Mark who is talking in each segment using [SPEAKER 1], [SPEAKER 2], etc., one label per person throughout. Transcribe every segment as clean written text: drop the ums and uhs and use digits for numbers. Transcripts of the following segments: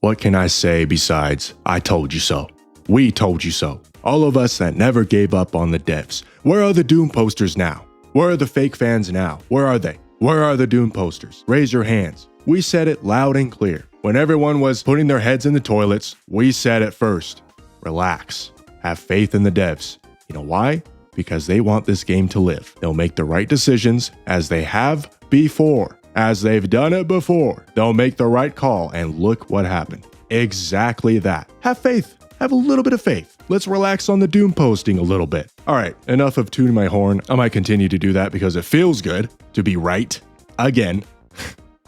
[SPEAKER 1] What can I say besides, I told you so. We told you so. All of us that never gave up on the devs. Where are the Doom posters now? Where are the fake fans now? Where are they? Where are the Doom posters? Raise your hands. We said it loud and clear. When everyone was putting their heads in the toilets, we said it first. Relax. Have faith in the devs. You know why? Because they want this game to live. They'll make the right decisions as they have before. As they've done it before. They'll make the right call, and look what happened. Exactly that. Have faith. Have a little bit of faith. Let's relax on the Doom posting a little bit. All right, enough of tooting my horn. I might continue to do that because it feels good to be right again.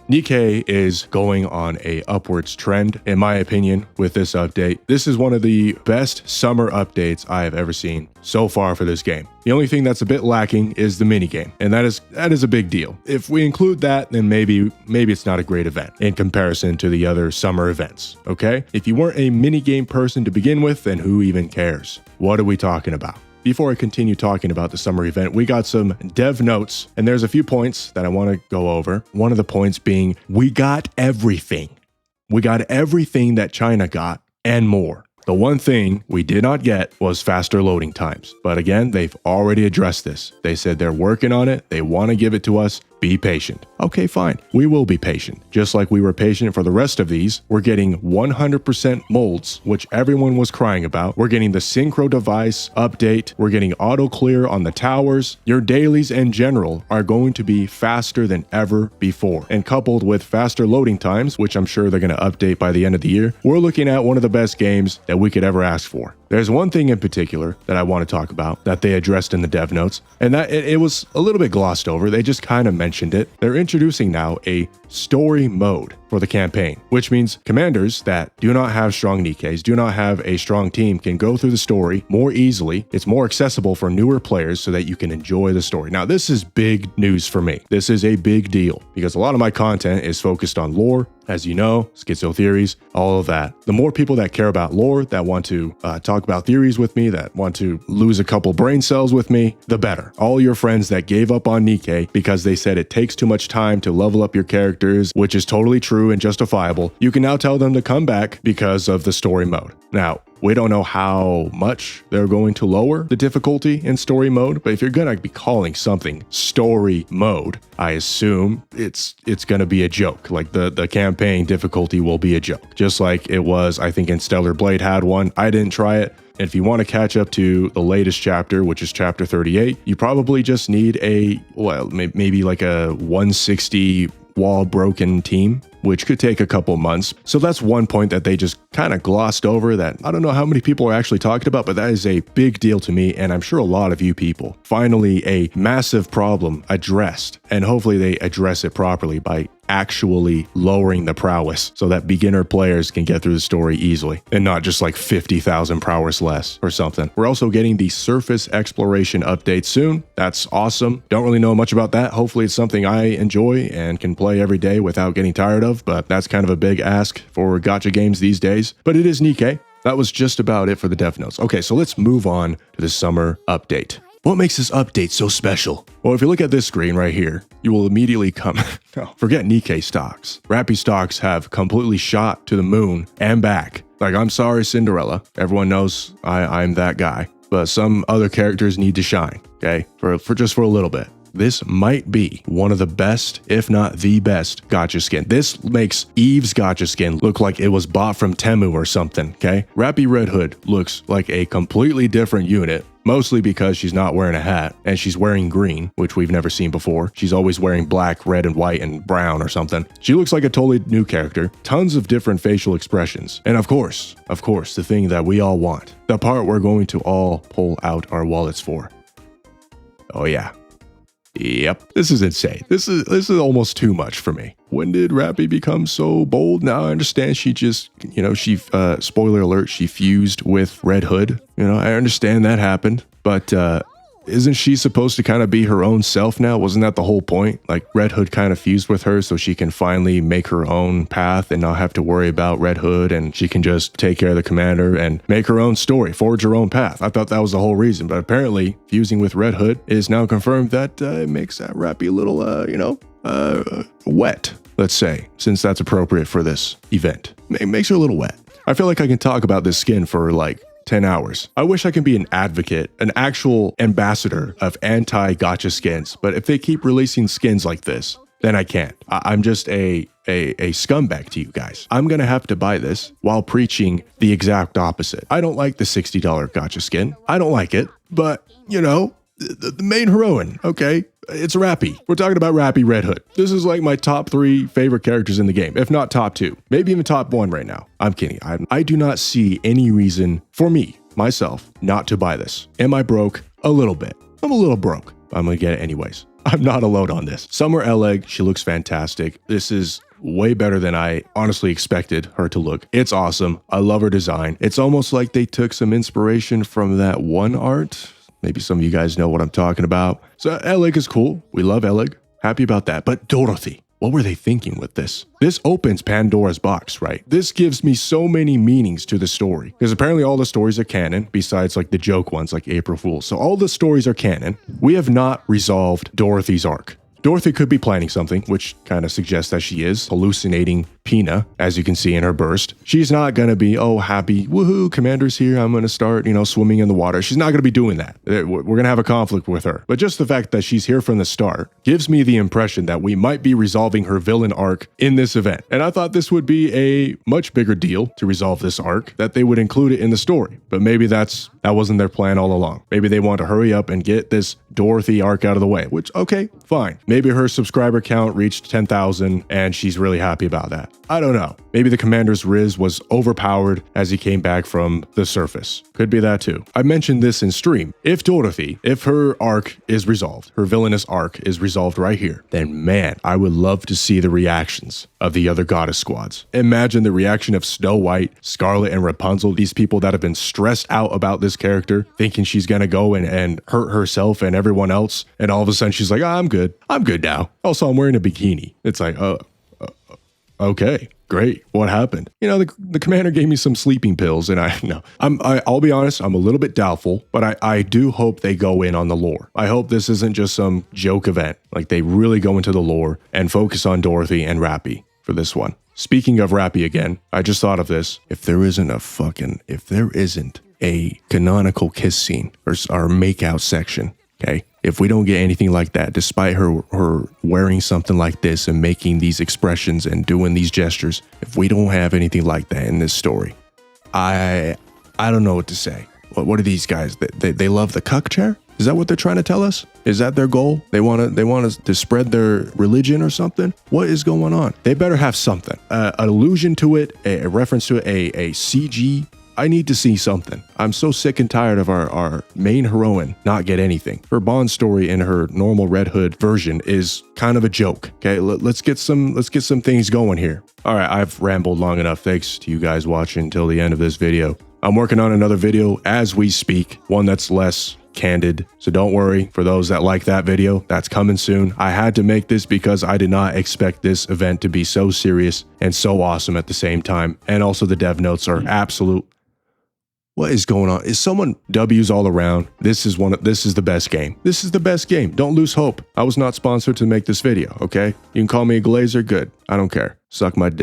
[SPEAKER 1] Nikke is going on a upwards trend, in my opinion, with this update. This is one of the best summer updates I have ever seen so far for this game. The only thing that's a bit lacking is the minigame, and that is a big deal. If we include that, then maybe it's not a great event in comparison to the other summer events, okay? If you weren't a minigame person to begin with, then who even cares? What are we talking about? Before I continue talking about the summer event, we got some dev notes, and there's a few points that I want to go over. One of the points being, we got everything. We got everything that China got and more. The one thing we did not get was faster loading times. But again, they've already addressed this. They said they're working on it. They want to give it to us. Be patient. Okay, fine. We will be patient. Just like we were patient for the rest of these, we're getting 100% molds, which everyone was crying about. We're getting the synchro device update. We're getting auto clear on the towers. Your dailies in general are going to be faster than ever before. And coupled with faster loading times, which I'm sure they're going to update by the end of the year, we're looking at one of the best games that we could ever ask for. There's one thing in particular that I want to talk about that they addressed in the dev notes, and that it was a little bit glossed over. They just kind of mentioned it. They're introducing now a story mode for the campaign, which means commanders that do not have strong Nikkes, do not have a strong team, can go through the story more easily. It's more accessible for newer players so that you can enjoy the story. Now, this is big news for me. This is a big deal because a lot of my content is focused on lore, as you know, schizo theories, all of that. The more people that care about lore, that want to talk about theories with me, that want to lose a couple brain cells with me, the better. All your friends that gave up on Nikke because they said it takes too much time to level up your characters, which is totally true and justifiable, you can now tell them to come back because of the story mode. Now, we don't know how much they're going to lower the difficulty in story mode, but if you're going to be calling something story mode, I assume it's going to be a joke. Like the campaign difficulty will be a joke. Just like it was, I think in Stellar Blade had one. I didn't try it. If you want to catch up to the latest chapter, which is chapter 38, you probably just need maybe like a 160 wall broken team, which could take a couple months. So that's one point that they just kind of glossed over that I don't know how many people are actually talking about, but that is a big deal to me, and I'm sure a lot of you people. Finally, a massive problem addressed, and hopefully they address it properly by actually lowering the prowess so that beginner players can get through the story easily and not just like 50,000 prowess less or something. We're also getting the surface exploration update soon. That's awesome. Don't really know much about that. Hopefully it's something I enjoy and can play every day without getting tired of, but that's kind of a big ask for gacha games these days. But it is Nikke. That was just about it for the dev notes. Okay, so let's move on to the summer update. What makes this update so special? Well, if you look at this screen right here, you will immediately forget Nikke stocks. RAPI stocks have completely shot to the moon and back. Like, I'm sorry, Cinderella. Everyone knows I'm that guy. But some other characters need to shine, okay? For just a little bit. This might be one of the best, if not the best, gacha skin. This makes Eve's gacha skin look like it was bought from Temu or something, okay? RAPI Red Hood looks like a completely different unit, mostly because she's not wearing a hat, and she's wearing green, which we've never seen before. She's always wearing black, red, and white, and brown or something. She looks like a totally new character, tons of different facial expressions, and of course, the thing that we all want, the part we're going to all pull out our wallets for. Oh yeah. Yep, this is insane. This is almost too much for me. When did RAPI become so bold? Now I understand she just, spoiler alert, she fused with Red Hood. I understand that happened, but isn't she supposed to kind of be her own self now? Wasn't that the whole point? Like Red Hood kind of fused with her so she can finally make her own path and not have to worry about Red Hood, and she can just take care of the commander and make her own story, forge her own path. I thought that was the whole reason, but apparently fusing with Red Hood is now confirmed that it makes that RAPI a little, wet. let's say, since that's appropriate for this event. It makes her a little wet. I feel like I can talk about this skin for like 10 hours. I wish I could be an advocate, an actual ambassador of anti-gacha skins, but if they keep releasing skins like this, then I can't. I'm just a scumbag to you guys. I'm gonna have to buy this while preaching the exact opposite. I don't like the $60 gacha skin. I don't like it, but you know, the main heroine, okay? It's RAPI. We're talking about RAPI Red Hood. This is like my top 3 favorite characters in the game, if not top 2, maybe even top 1 right now. I'm kidding. I do not see any reason for me, myself, not to buy this. Am I broke? A little bit. I'm a little broke. I'm gonna get it anyways. I'm not alone on this. Summer Eleg, she looks fantastic. This is way better than I honestly expected her to look. It's awesome. I love her design. It's almost like they took some inspiration from that one art. Maybe some of you guys know what I'm talking about. So Eleg is cool. We love Eleg. Happy about that. But Dorothy, what were they thinking with this? This opens Pandora's box, right? This gives me so many meanings to the story. Because apparently all the stories are canon, besides like the joke ones like April Fool's. So all the stories are canon. We have not resolved Dorothy's arc. Dorothy could be planning something, which kind of suggests that she is hallucinating Pina, as you can see in her burst. She's not going to be, oh, happy, woohoo, Commander's here, I'm going to start, swimming in the water. She's not going to be doing that. We're going to have a conflict with her. But just the fact that she's here from the start gives me the impression that we might be resolving her villain arc in this event. And I thought this would be a much bigger deal to resolve this arc, that they would include it in the story. But maybe that wasn't their plan all along. Maybe they want to hurry up and get this Dorothy arc out of the way, which, okay, fine. Maybe her subscriber count reached 10,000 and she's really happy about that. I don't know. Maybe the commander's Riz was overpowered as he came back from the surface. Could be that too. I mentioned this in stream. If her arc is resolved, her villainous arc is resolved right here, then man, I would love to see the reactions of the other goddess squads. Imagine the reaction of Snow White, Scarlet, and Rapunzel, these people that have been stressed out about this character, thinking she's gonna go and hurt herself and everyone else, and all of a sudden she's like, I'm good now. Also, I'm wearing a bikini. It's like, okay, great. What happened? The commander gave me some sleeping pills, and I'll be honest, I'm a little bit doubtful, but I do hope they go in on the lore. I hope this isn't just some joke event. Like they really go into the lore and focus on Dorothy and RAPI for this one. Speaking of RAPI again, I just thought of this. If there isn't a canonical kiss scene or makeout section, okay? If we don't get anything like that, despite her wearing something like this and making these expressions and doing these gestures, if we don't have anything like that in this story, I don't know what to say. What are these guys? They love the cuck chair? Is that what they're trying to tell us? Is that their goal? They want us to spread their religion or something? What is going on? They better have something. An allusion to it, a reference to it, a CG. I need to see something. I'm so sick and tired of our main heroine not get anything. Her Bond story in her normal Red Hood version is kind of a joke. Okay, let's get some things going here. All right, I've rambled long enough. Thanks to you guys watching until the end of this video. I'm working on another video as we speak, one that's less candid. So don't worry, for those that like that video, that's coming soon. I had to make this because I did not expect this event to be so serious and so awesome at the same time. And also the dev notes are absolute. What is going on? Is someone W's all around? This is the best game. This is the best game. Don't lose hope. I was not sponsored to make this video, okay? You can call me a glazer, good. I don't care. Suck my dick.